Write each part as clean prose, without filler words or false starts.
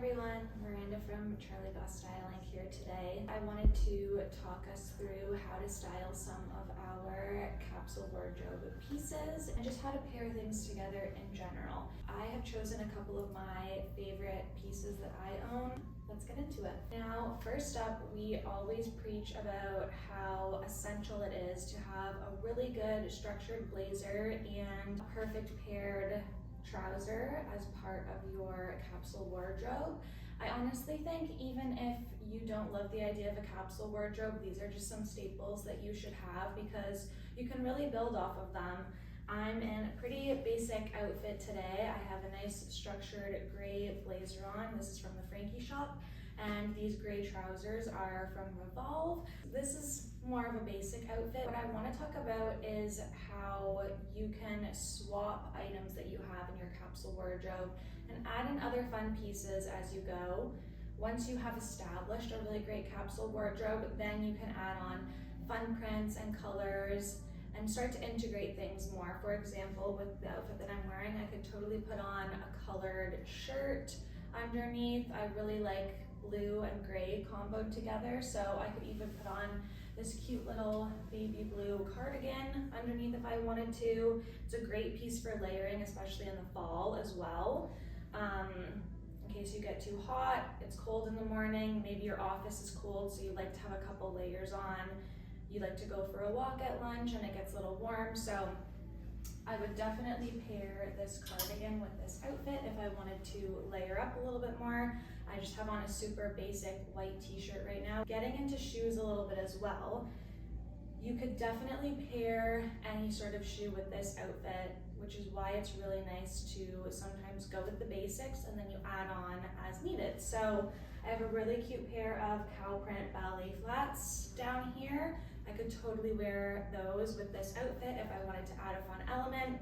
everyone, Miranda from Charly, Goss Styling here today. I wanted to talk us through how to style some of our capsule wardrobe pieces and just how to pair things together in general. I have chosen a couple of my favorite pieces that I own. Let's get into it. Now, first up, we always preach about how essential it is to have a really good structured blazer and a perfect paired trouser as part of your capsule wardrobe. I honestly think even if you don't love the idea of a capsule wardrobe, these are just some staples that you should have because you can really build off of them. I'm in a pretty basic outfit today. I have a nice structured gray blazer on. This is from the Frankie shop, and these gray trousers are from Revolve. This is more of a basic outfit. What I want to talk about is how you can swap items that you have in your capsule wardrobe and add in other fun pieces as you go. Once you have established a really great capsule wardrobe, then you can add on fun prints and colors and start to integrate things more. For example, with the outfit that I'm wearing, I could totally put on a colored shirt underneath. I really like blue and gray comboed together, so I could even put on this cute little baby blue cardigan underneath if I wanted to. It's a great piece for layering, especially in the fall as well. In case you get too hot, it's cold in the morning, maybe your office is cold, so you like to have a couple layers on. You like to go for a walk at lunch and it gets a little warm, so I would definitely pair this cardigan with this outfit if I wanted to layer up a little bit more. I just have on a super basic white t-shirt right now. Getting into shoes a little bit as well, you could definitely pair any sort of shoe with this outfit, which is why it's really nice to sometimes go with the basics and then you add on as needed. So I have a really cute pair of cow print ballet flats down here. I could totally wear those with this outfit if I wanted to add a fun element.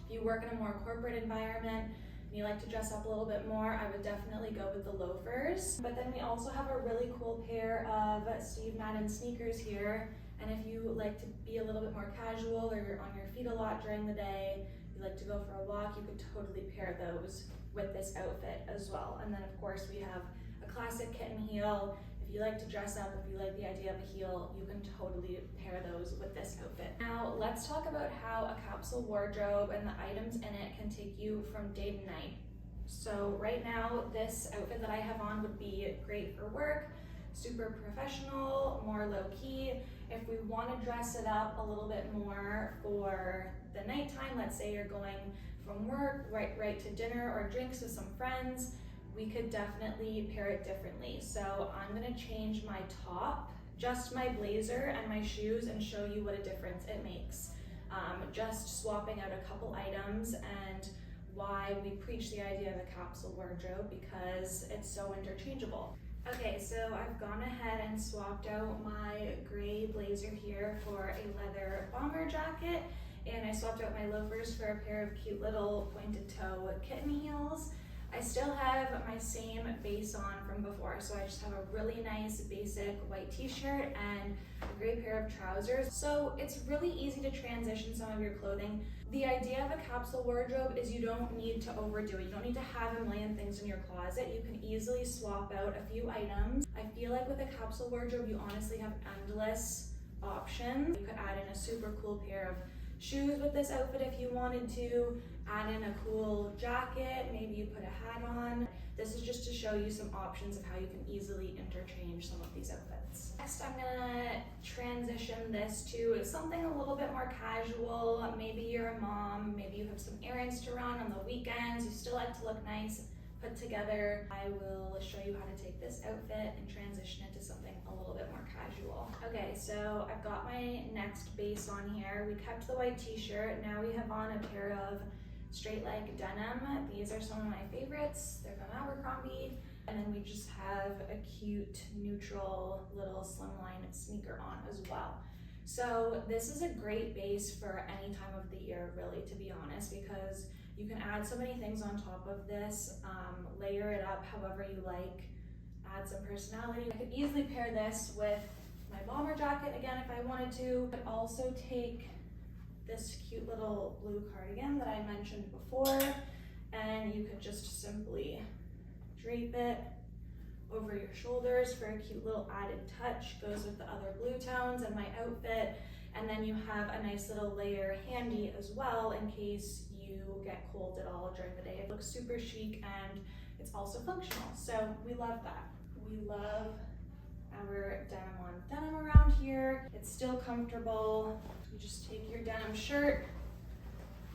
If you work in a more corporate environment and you like to dress up a little bit more, I would definitely go with the loafers. But then we also have a really cool pair of Steve Madden sneakers here. And if you like to be a little bit more casual or you're on your feet a lot during the day, you like to go for a walk, you could totally pair those with this outfit as well. And then of course we have a classic kitten heel. If you like to dress up, if you like the idea of a heel, you can totally pair those with this outfit. Now let's talk about how a capsule wardrobe and the items in it can take you from day to night. So right now, this outfit that I have on would be great for work, super professional, more low-key. If we want to dress it up a little bit more for the nighttime, let's say you're going from work right to dinner or drinks with some friends, we could definitely pair it differently. So I'm gonna change my top, just my blazer and my shoes, and show you what a difference it makes. Just swapping out a couple items and why we preach the idea of a capsule wardrobe, because it's so interchangeable. Okay, so I've gone ahead and swapped out my gray blazer here for a leather bomber jacket, and I swapped out my loafers for a pair of cute little pointed toe kitten heels. I still have my same base on from before, so I just have a really nice basic white t-shirt and a gray pair of trousers. So it's really easy to transition some of your clothing. The idea of a capsule wardrobe is you don't need to overdo it. You don't need to have a million things in your closet. You can easily swap out a few items. I feel like with a capsule wardrobe, you honestly have endless options. You could add in a super cool pair of shoes with this outfit if you wanted to, add in a cool jacket, maybe you put a hat on. This is just to show you some options of how you can easily interchange some of these outfits. Next, I'm gonna transition this to something a little bit more casual. Maybe you're a mom, maybe you have some errands to run on the weekends, you still like to look nice, put together. I will show you how to take this outfit and transition it to something a little bit more casual. Okay, so I've got my next base on here. We kept the white t-shirt. Now we have on a pair of straight leg denim. These are some of my favorites. They're from Abercrombie. And then we just have a cute neutral little slimline sneaker on as well. So this is a great base for any time of the year, really, to be honest, because you can add so many things on top of this, layer it up however you like, add some personality. I could easily pair this with my bomber jacket again if I wanted to, but also take this cute little blue cardigan that I mentioned before, and you could just simply drape it over your shoulders for a cute little added touch. Goes with the other blue tones in my outfit. And then you have a nice little layer handy as well in case you get cold at all during the day. It looks super chic and it's also functional. So we love that. We love our denim on denim around here. It's still comfortable. You just take your denim shirt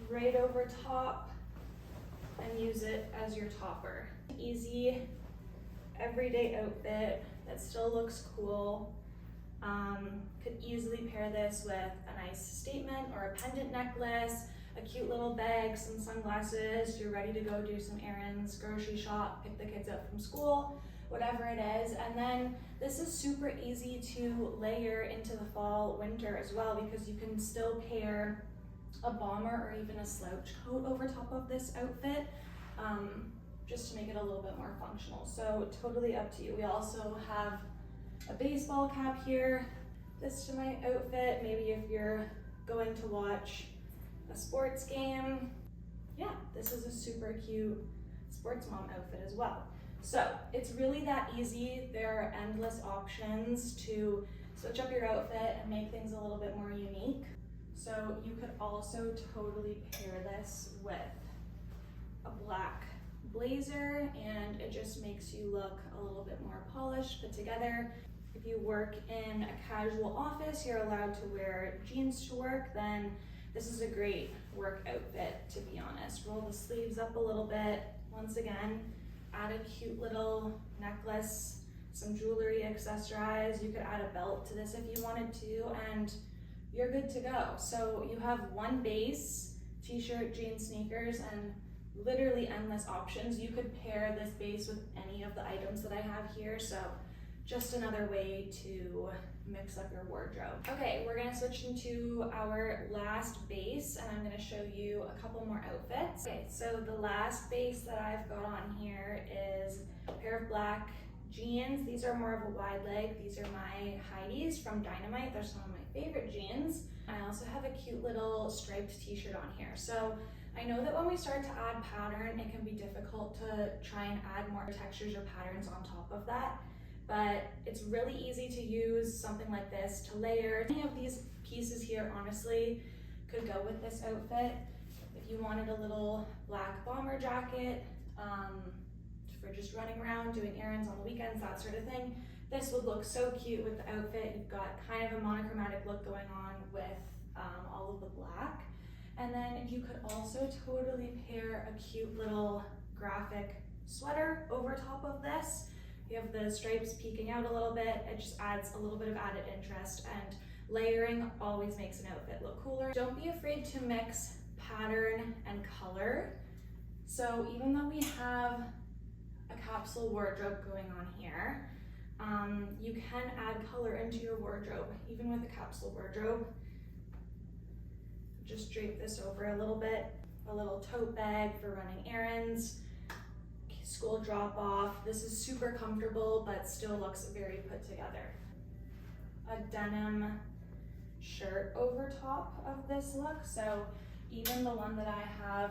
right over top and use it as your topper. Easy, everyday outfit that still looks cool. Could easily pair this with a nice statement or a pendant necklace, a cute little bag, some sunglasses. You're ready to go do some errands, grocery shop, pick the kids up from school, whatever it is. And then this is super easy to layer into the fall, winter as well, because you can still pair a bomber or even a slouch coat over top of this outfit, just to make it a little bit more functional. So totally up to you. We also have a baseball cap here. This to my outfit, maybe if you're going to watch a sports game. Yeah, this is a super cute sports mom outfit as well. So it's really that easy. There are endless options to switch up your outfit and make things a little bit more unique. So you could also totally pair this with a black blazer and it just makes you look a little bit more polished, put together. If you work in a casual office, you're allowed to wear jeans to work, then this is a great work outfit, to be honest. Roll the sleeves up a little bit. Once again, add a cute little necklace, some jewelry, accessorize. You could add a belt to this if you wanted to, and you're good to go. So you have one base, t-shirt, jeans, sneakers, and literally endless options. You could pair this base with any of the items that I have here. So just another way to mix up your wardrobe. Okay, we're gonna switch into our last base and I'm gonna show you a couple more outfits. Okay, so the last base that I've got on here is a pair of black jeans. These are more of a wide leg. These are my Heidi's from Dynamite. They're some of my favorite jeans. I also have a cute little striped t-shirt on here. So I know that when we start to add pattern, it can be difficult to try and add more textures or patterns on top of that. But it's really easy to use something like this to layer. Any of these pieces here, honestly, could go with this outfit. If you wanted a little black bomber jacket for just running around, doing errands on the weekends, that sort of thing, this would look so cute with the outfit. You've got kind of a monochromatic look going on with all of the black. And then you could also totally pair a cute little graphic sweater over top of this. You have the stripes peeking out a little bit. It just adds a little bit of added interest, and layering always makes an outfit look cooler. Don't be afraid to mix pattern and color. So even though we have a capsule wardrobe going on here, you can add color into your wardrobe, even with a capsule wardrobe. Just drape this over a little bit, a little tote bag for running errands, school drop off. This is super comfortable, but still looks very put together. A denim shirt over top of this look. So even the one that I have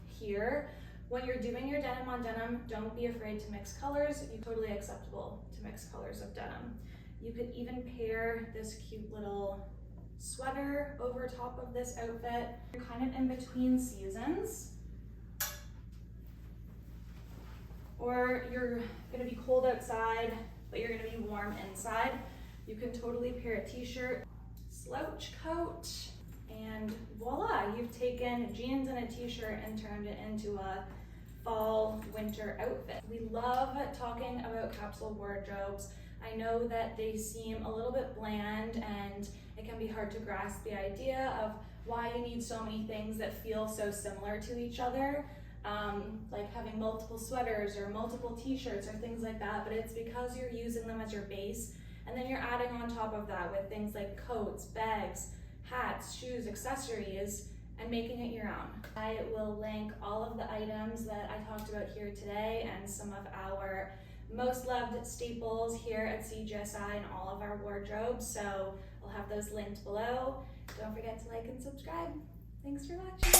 here, when you're doing your denim on denim, don't be afraid to mix colors. It's totally acceptable to mix colors of denim. You could even pair this cute little sweater over top of this outfit. You're kind of in between seasons, or you're gonna be cold outside, but you're gonna be warm inside. You can totally pair a t-shirt, slouch coat, and voila, you've taken jeans and a t-shirt and turned it into a fall winter outfit. We love talking about capsule wardrobes. I know that they seem a little bit bland and it can be hard to grasp the idea of why you need so many things that feel so similar to each other. Like having multiple sweaters or multiple t-shirts or things like that, but it's because you're using them as your base, and then you're adding on top of that with things like coats, bags, hats, shoes, accessories, and making it your own. I will link all of the items that I talked about here today and some of our most loved staples here at CGSI and all of our wardrobes, so I'll have those linked below. Don't forget to like and subscribe. Thanks for watching.